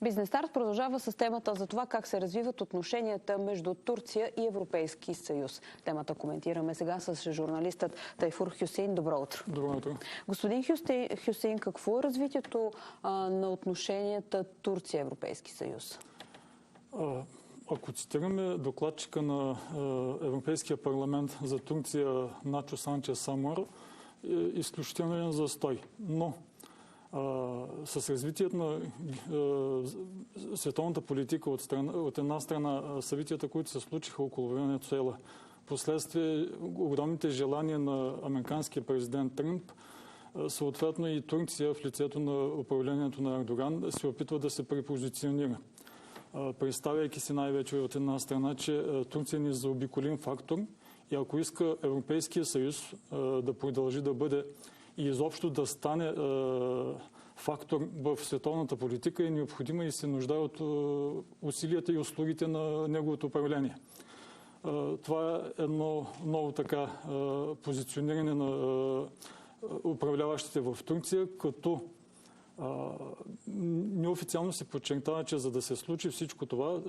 Бизнес Старт продължава с темата за това как се развиват отношенията между Турция и Европейски съюз. Темата коментираме сега с журналистът Тайфур Хюсеин. Добро утро. Добро утро. Господин Хюсеин, какво е развитието на отношенията Турция-Европейски съюз? Ако цитираме докладчика на Европейския парламент за Турция Начо Санчес Амор, е изключителен застой. Но с развитието на световната политика от една страна, събитията, които се случиха около Венецуела, последствие огромните желания на американския президент Тръмп, съответно и Турция в лицето на управлението на Ердоган се опитва да се препозиционира. Представяйки си най-вече от една страна, че Турция е незаобиколим фактор и ако иска Европейския съюз да продължи да бъде и изобщо да стане фактор в световната политика, е необходима и се нуждае от усилията и услугите на неговото управление. Това е едно ново така позициониране на управляващите в Турция, като неофициално се подчертава, че за да се случи всичко това,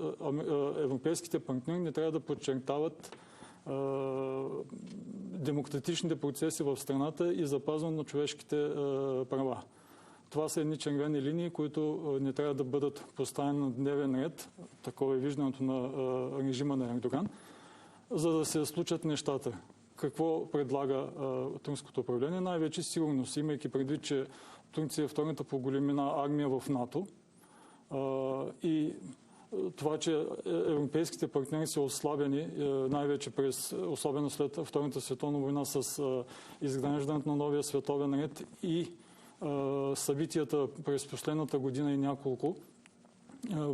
европейските партньори не трябва да подчертават демократичните процеси в страната и запазване на човешките права. Това са едни червени линии, които не трябва да бъдат поставени на дневен ред, такова е виждането на режима на Ердоган, за да се случат нещата. Какво предлага турското управление? Най-вече сигурност, имайки предвид, че Турция е втората по големина армия в НАТО и това, че европейските партньори са ослабени, най-вече особено след Втората световна война с изграждането на новия световен ред и събитията през последната година и няколко,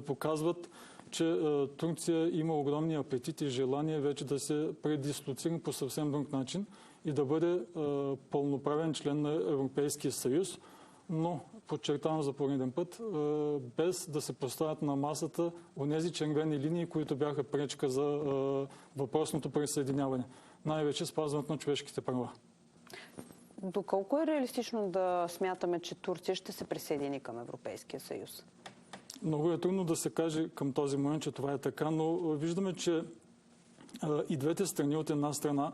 показват, че Турция има огромни апетити и желание вече да се предислоцира по съвсем друг начин и да бъде пълноправен член на Европейския съюз, но, подчертавам за пореден път, без да се поставят на масата онези червени линии, които бяха пречка за въпросното присъединяване. Най-вече спазването на човешките права. Доколко е реалистично да смятаме, че Турция ще се присъедини към Европейския съюз? Много е трудно да се каже към този момент, че това е така, но виждаме, че и двете страни, от една страна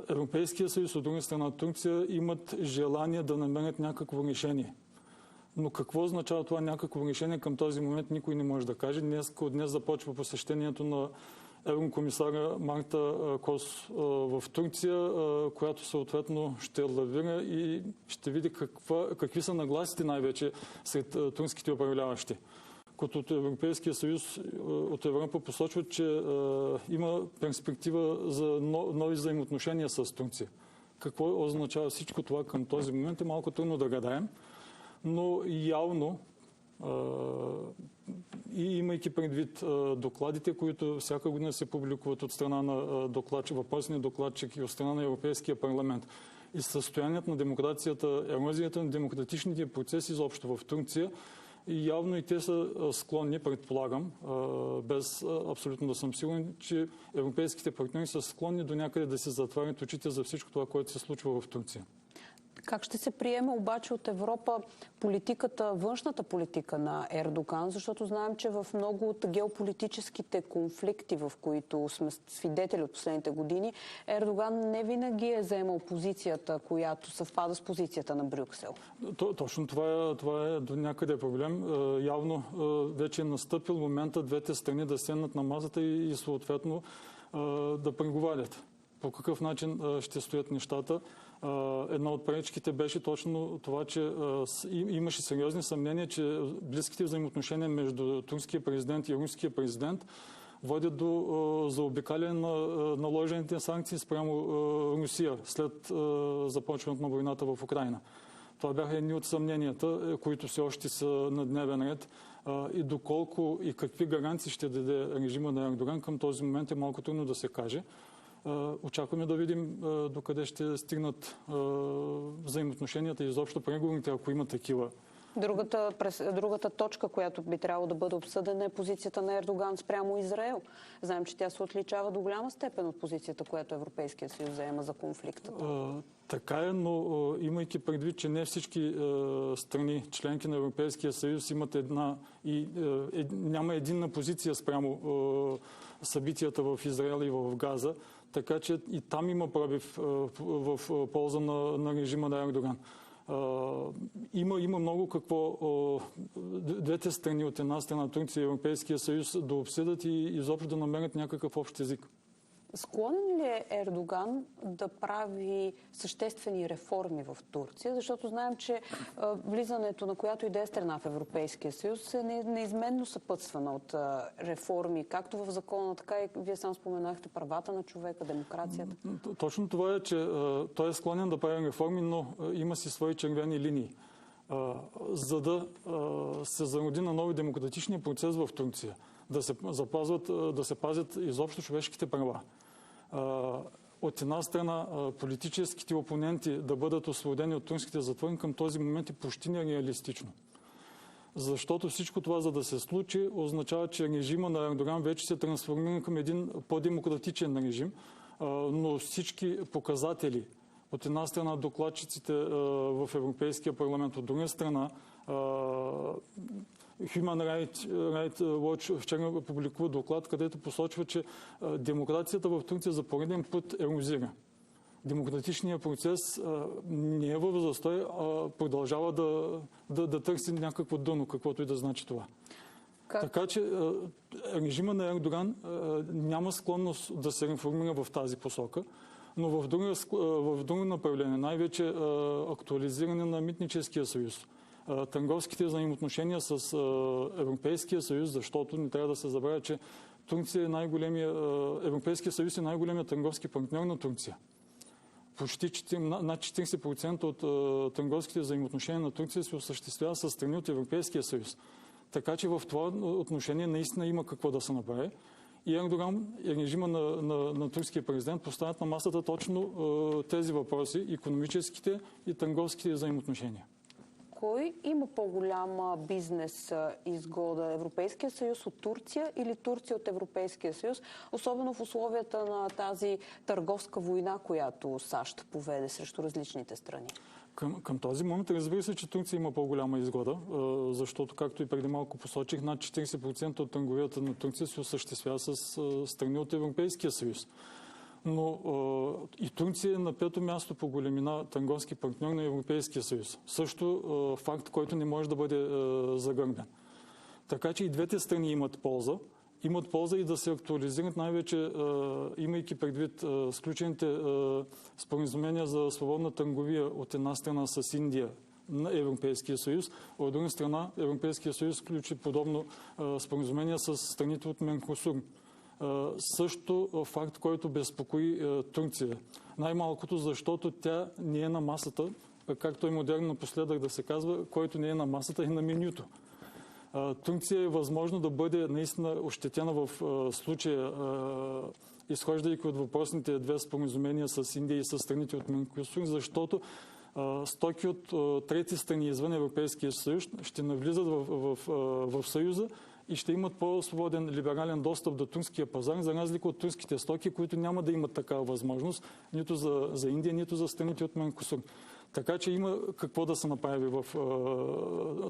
Европейския съюз, от друга страна Турция, имат желание да намерят някакво решение. Но какво означава това някакво решение към този момент, никой не може да каже. Днес започва посещението на еврокомисаря Марта Кос в Турция, която съответно ще лавира и ще види какви са нагласите най-вече сред турските управляващи. Като от Европейския съюз, от Европа посочват, че има перспектива за нови взаимоотношения с Турция. Какво означава всичко това към този момент е малко трудно да гадаем, но явно и имайки предвид докладите, които всяка година се публикуват от страна на въпросния докладчик и от страна на Европейския парламент и състоянието на демокрацията, ерозията на демократичните процеси изобщо в Турция, и явно и те са склонни, предполагам, без абсолютно да съм сигурен, че европейските партньори са склонни до някъде да се затварят очите за всичко това, което се случва в Турция. Как ще се приеме обаче от Европа външната политика на Ердоган, защото знаем, че в много от геополитическите конфликти, в които сме свидетели от последните години, Ердоган не винаги е заемал позицията, която съвпада с позицията на Брюксел. Точно това е до някъде проблем. Явно вече е настъпил момента двете страни да седнат на масата и съответно да преговарят. По какъв начин ще стоят нещата. Една от пречките беше точно това, че имаше сериозни съмнения, че близките взаимоотношения между турския президент и руския президент водят до заобикаляне на наложените санкции спрямо Русия след започването на войната в Украйна. Това бяха едни от съмненията, които все още са на дневен ред. И доколко и какви гаранции ще даде режима на Ердоган, към този момент е малко трудно да се каже. Очакваме да видим докъде ще стигнат взаимоотношенията и изобщо преговорите, ако има такива Другата точка, която би трябвало да бъде обсъдена, е позицията на Ердоган спрямо Израел. Знаем, че тя се отличава до голяма степен от позицията, която Европейския съюз заема за конфликта. Така е, но имайки предвид, че не всички страни, членки на Европейския съюз, имат няма единна позиция спрямо събитията в Израел и в Газа, така че и там има пробив в полза на режима на Ердоган. Има много какво двете страни, от една страна Турция и Европейския съюз, да обсъдят и изобщо да намерят някакъв общ език. Склонен ли е Ердоган да прави съществени реформи в Турция? Защото знаем, че влизането на която и да е страна в Европейския съюз е неизменно съпътствана от реформи, както в закона, така и вие сам споменахте правата на човека, демокрацията. Точно това е, че той е склонен да прави реформи, но има си свои червени линии. За да се зароди на нови демократичния процес в Турция, да се пазят изобщо човешките права. От една страна, политическите опоненти да бъдат освободени от турските затвори, към този момент е почти нереалистично. Защото всичко това, за да се случи, означава, че режима на Ердоган вече се трансформира към един по-демократичен режим, но всички показатели, от една страна докладчиците в Европейския парламент, от друга страна Human Rights Watch вчера публикува доклад, където посочва, че демокрацията в Турция за пореден път ерозира. Демократичният процес не е в застой, а продължава да търси някакво дъно, каквото и да значи това. Така че режима на Ердоган няма склонност да се реформира в тази посока, но в друго направление, най-вече актуализиране на митническия съюз, търговските взаимоотношения с Европейския съюз, защото не трябва да се забравя, че Турция е Европейския съюз е най-големият търговски партньор на Турция. Почти над 40% от търговските взаимоотношения на Турция се осъществява с страни от Европейския съюз. Така че в това отношение наистина има какво да се направи. И Ердоган и режима на турския президент поставят на масата точно тези въпроси, икономическите и търговските взаимоотношения. Кой има по-голяма бизнес изгода? Европейския съюз от Турция или Турция от Европейския съюз? Особено в условията на тази търговска война, която САЩ поведе срещу различните страни. Към този момент разбира се, че Турция има по-голяма изгода, защото, както и преди малко посочих, над 40% от търговията на Турция се осъществява с страни от Европейския съюз. Но и Турция е на пето място по големина търговски партньор на Европейския съюз. Също факт, който не може да бъде загърбен. Така че и двете страни имат полза. Имат полза и да се актуализират, най-вече имайки предвид сключените споразумения за свободна търговия от една страна с Индия на Европейския съюз, от друга страна Европейския съюз сключи подобно споразумение с страните от Меркосур. Също факт, който безпокои Турция. Най-малкото, защото тя не е на масата, както е модерно напоследък да се казва, който не е на масата и на менюто. Турция е възможно да бъде наистина ощетена в случая, изхождайки от въпросните две споразумения с Индия и с страните от Меркосур, защото стоки от трети страни извън Европейския съюз ще навлизат в Съюза и ще имат по-свободен либерален достъп до турския пазар, за разлика от турските стоки, които няма да имат такава възможност нито за Индия, нито за страните от Меркосур. Така че има какво да се направи в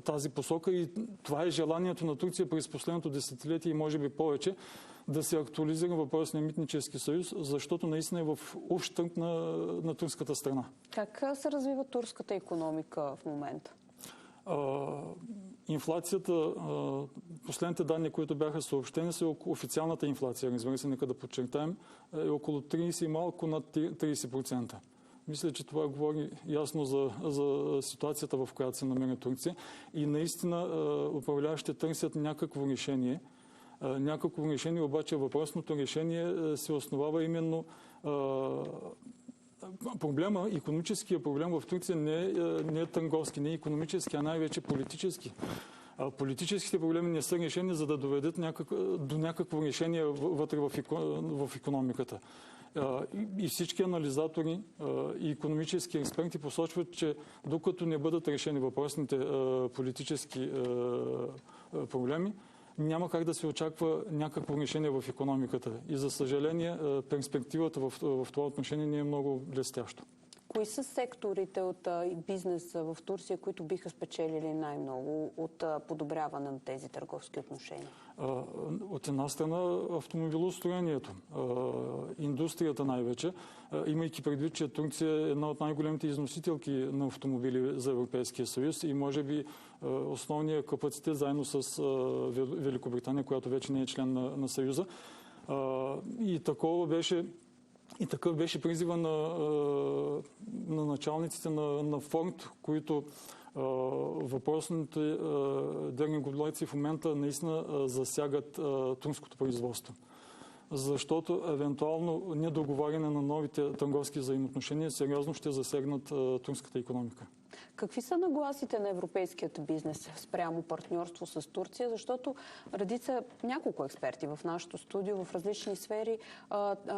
тази посока и това е желанието на Турция през последното десетилетие и може би повече да се актуализира въпросния митнически съюз, защото наистина е в ущърб на турската страна. Как се развива турската икономика в момента? Инфлацията, последните данни, които бяха съобщени, са официалната инфлация, разбира се, нека да подчертаем, е около 30 и малко над 30%. Мисля, че това говори ясно за ситуацията, в която се намира Турция. И наистина управляващите търсят някакво решение. Обаче въпросното решение се основава именно икономическия проблем в Турция не е търговски, не е икономически, а най-вече политически. Политическите проблеми не са решени, за да доведат до някакво решение вътре в икономиката. И всички анализатори и икономически експерти посочват, че докато не бъдат решени въпросните политически проблеми, няма как да се очаква някакво решение в икономиката. И за съжаление, перспективата в това отношение не е много блестящо. Кои са секторите от бизнеса в Турция, които биха спечелили най-много от подобряване на тези търговски отношения? От една страна автомобилостроението, индустрията най-вече, имайки предвид, че Турция е една от най-големите износителки на автомобили за Европейския съюз и може би основният капацитет заедно с Великобритания, която вече не е член на Съюза. И такъв беше призива на началниците на Форд, които въпросните дернеглоблайци в момента наистина засягат турското производство. Защото евентуално недоговаряне на новите търговски взаимоотношения сериозно ще засегнат турската икономика. Какви са нагласите на европейският бизнес спрямо партньорство с Турция? Защото няколко експерти в нашото студио в различни сфери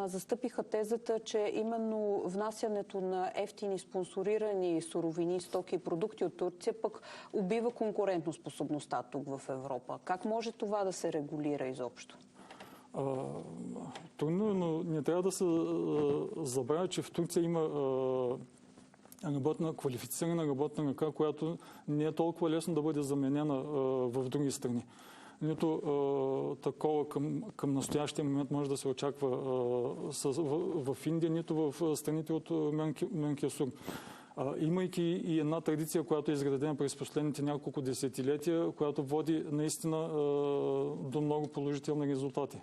застъпиха тезата, че именно внасянето на ефтини спонсорирани суровини, стоки и продукти от Турция пък убива конкурентоспособността тук в Европа. Как може това да се регулира изобщо? Трудно, но не трябва да се забравя, че в Турция има квалифицирана работна ръка, която не е толкова лесно да бъде заменена в други страни. Нито такова към настоящия момент може да се очаква в Индия, нито в страните от Меркосур. Имайки и една традиция, която е изградена през последните няколко десетилетия, която води наистина до много положителни резултати.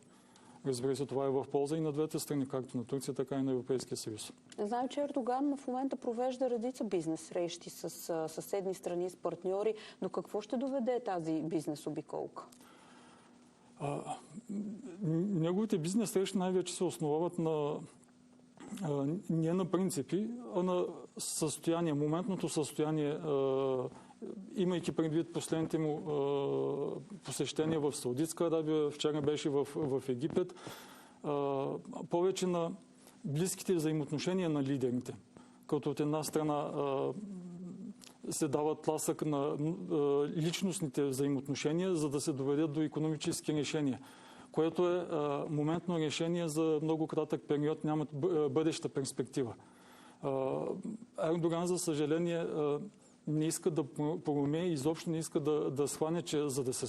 Разбира се, това е в полза и на двете страни, както на Турция, така и на Европейския съюз. Знаем, че Ердоган в момента провежда редица бизнес срещи с съседни страни, с партньори. До какво ще доведе тази бизнес обиколка? Неговите бизнес срещи най-вече се основават не на принципи, а на състояние, моментното състояние, имайки предвид последните му посещения в Саудитска Арабия, вчера беше в Египет, повече на близките взаимоотношения на лидерите, като от една страна се дава тласък на личностните взаимоотношения, за да се доведат до икономически решения, което е моментно решение за много кратък период, нямат бъдеща перспектива. Ердоган, за съжаление, не иска да проумее, изобщо не иска да схване, че за да се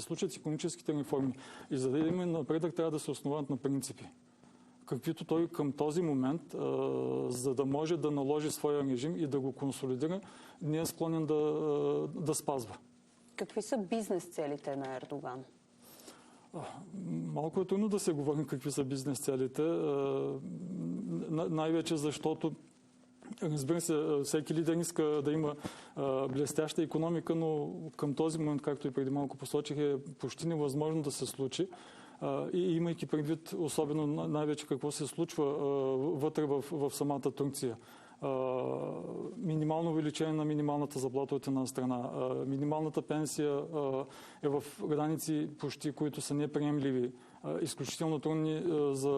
случат икономическите реформи и за да има напредък, трябва да се основат на принципи. Каквито той към този момент, за да може да наложи своя режим и да го консолидира, не е склонен да спазва. Какви са бизнес целите на Ердоган? Малко е трудно да се говори какви са бизнес целите, най-вече защото, разбира се, всеки лидер иска да има блестяща икономика, но към този момент, както и преди малко посочих, е почти невъзможно да се случи. И имайки предвид особено най-вече какво се случва вътре в самата Турция. Минимално увеличение на минималната заплата от една страна. Минималната пенсия е в граници почти, които са неприемливи. Изключително трудни за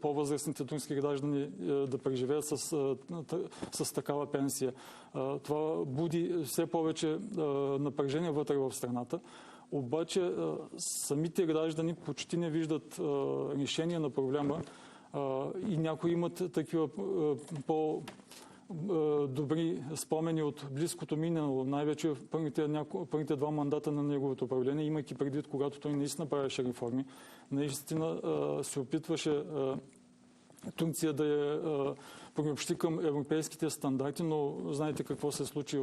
по-възрастните турски граждани да преживеят с такава пенсия. Това буди все повече напрежение вътре в страната. Обаче самите граждани почти не виждат решение на проблема и някои имат такива по-добри спомени от близкото минало, най-вече в първите два мандата на неговото управление, имайки предвид, когато той наистина правеше реформи, наистина се опитваше Турция да я приобщи към европейските стандарти, но знаете какво се случи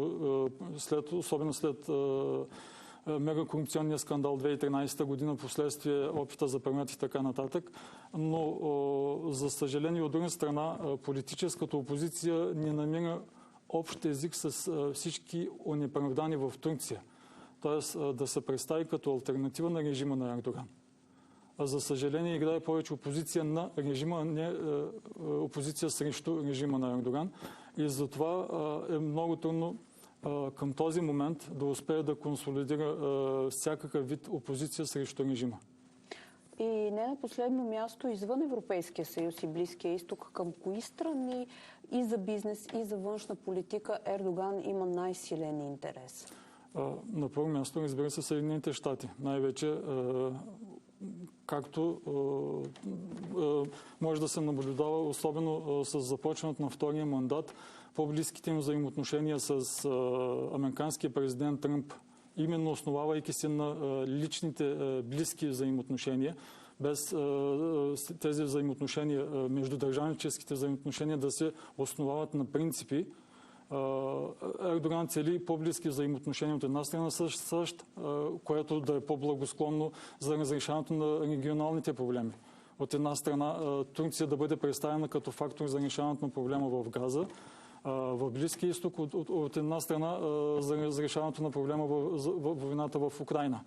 особено след мегакорупционния скандал 2013 година, последствие опита за преврат и така нататък. Но, за съжаление, от друга страна, политическата опозиция не намира общ език с всички онеправдани в Турция. Тоест да се представи като алтернатива на режима на Ердоган. За съжаление, играе повече опозиция на режима, а не опозиция срещу режима на Ердоган. И затова е много трудно към този момент да успее да консолидира всякакъв вид опозиция срещу режима. И не на последно място, извън Европейския съюз и Близкия изток, към кои страни и за бизнес, и за външна политика Ердоган има най-силен интерес? На първо място, разбира се, Съединените щати. Най-вече, както може да се наблюдава, особено с започването на втория мандат, по-близките им взаимоотношения с американския президент Тръмп, именно основавайки се на личните близки взаимоотношения, без тези взаимоотношения, междудържавническите взаимоотношения да се основават на принципи, Ердоган цели по-близки взаимоотношения от една страна с САЩ, което да е по-благосклонно за разрешаването на регионалните проблеми. От една страна Турция да бъде представена като фактор за решаването на проблема в Газа, в Близкия изток, от една страна за разрешаването на проблема в войната в Украйна.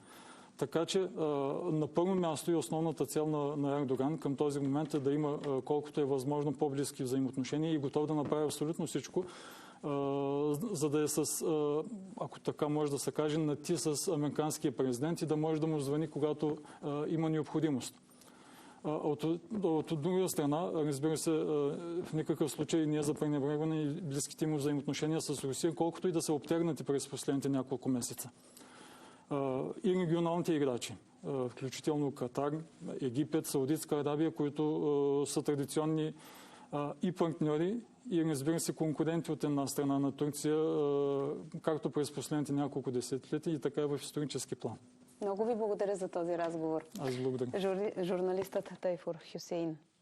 Така че на първо място и основната цел на Ердоган към този момент е да има колкото е възможно по-близки взаимоотношения и готов да направи абсолютно всичко, за да е с, ако така може да се каже, на ти с американския президент и да може да му звъни, когато има необходимост. От друга страна, разбира се, в никакъв случай не е за пренебрегване и близките му взаимоотношения с Русия, колкото и да са обтегнати през последните няколко месеца. И регионалните играчи, включително Катар, Египет, Саудитска Арабия, които са традиционни и партньори, и разбира се конкуренти от една страна на Турция, както през последните няколко десетилетия, и така и в исторически план. Много ви благодаря за този разговор. Аз благодаря. Журналистът Тайфур Хюсеин.